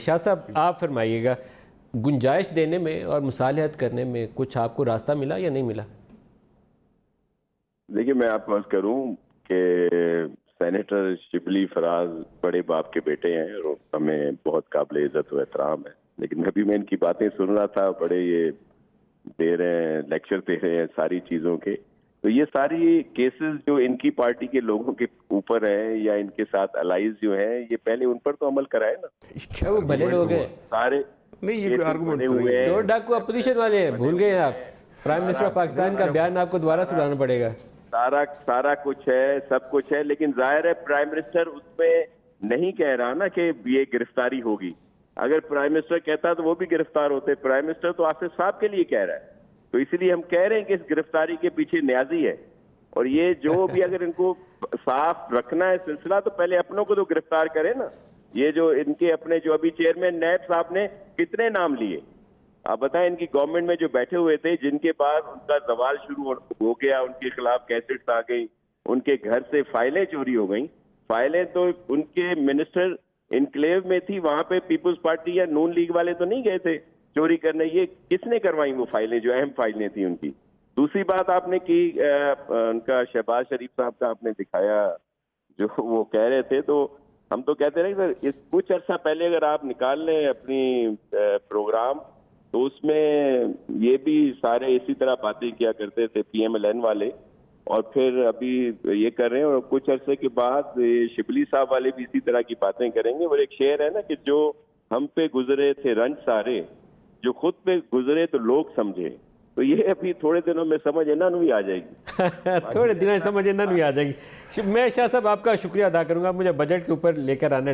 शाह साहब आप फरमाइएगा, गुंजाइश देने में और मुसालहत करने में कुछ आपको रास्ता मिला या नहीं मिला? देखिए, मैं आपको अर्ज करूं कि सेनेटर शिबली फराज बड़े बाप के बेटे हैं और हमें बहुत काबिल इज्जत व एहतराम है। लेकिन अभी मैं इनकी बातें सुन रहा था, बड़े ये दे रहे हैं, लेक्चर दे रहे हैं सारी चीजों के। तो ये सारी केसेस जो इनकी पार्टी के लोगों के ऊपर हैं या इनके साथ अलाइज जो हैं, ये पहले उन पर तो अमल कराए ना। क्या वो भले लोग हैं? सारे नहीं, ये कोई आर्गुमेंट बने तो नहीं हुए है। हैं। चोर डाकू अपोजिशन वाले हैं, भूल गए हैं आप? प्राइम मिनिस्टर ऑफ पाकिस्तान का बयान आपको दोबारा सुनाना पड़ेगा। सारा कुछ है, सब कुछ है, लेकिन जाहिर है प्राइम मिनिस्टर उसमें नहीं कह रहा ना कि ये गिरफ्तारी होगी। अगर प्राइम मिनिस्टर कहता तो वो भी गिरफ्तार होते। प्राइम मिनिस्टर तो आसिफ साहब के लिए कह रहा है, तो इसलिए हम कह रहे हैं कि इस गिरफ्तारी के पीछे न्याजी है। और ये जो भी अगर इनको साफ रखना है सिलसिला, तो पहले अपनों को तो गिरफ्तार करें ना। ये जो इनके अपने जो अभी चेयरमैन नैब साहब ने कितने नाम लिए, आप बताएं, इनकी गवर्नमेंट में जो बैठे हुए थे, जिनके बाद उनका सवाल शुरू हो गया, उनके खिलाफ कैसेट्स आ गई, उनके घर से फाइलें चोरी हो गई। फाइलें तो उनके मिनिस्टर इनक्लेव में थी, वहां पे पीपुल्स पार्टी या नून लीग वाले तो नहीं गए थे चोरी करने। ये किसने करवाई वो फाइलें, जो अहम फाइलें थी उनकी? दूसरी बात आपने की, उनका शहबाज शरीफ साहब का आपने दिखाया जो वो कह रहे थे, तो हम तो कहते रहे सर, इस कुछ अर्सा पहले अगर आप निकाल लें अपनी प्रोग्राम, तो उसमें ये भी सारे इसी तरह बातें किया करते थे PMLN वाले, और फिर अभी ये कर रहे हैं, और कुछ अरसे के बाद ये शिबली साहब वाले भी इसी तरह की बातें करेंगे। और एक शेर है ना कि जो हम पे गुजरे थे रंज सारे, जो खुद पे गुजरे तो लोग समझे। तो ये अभी थोड़े दिनों में समझ ना भी आ जाएगी। थोड़े दिनों में समझ ना भी आ जाएगी। मैं शाह साहब आपका शुक्रिया अदा करूंगा, मुझे बजट के ऊपर लेकर आने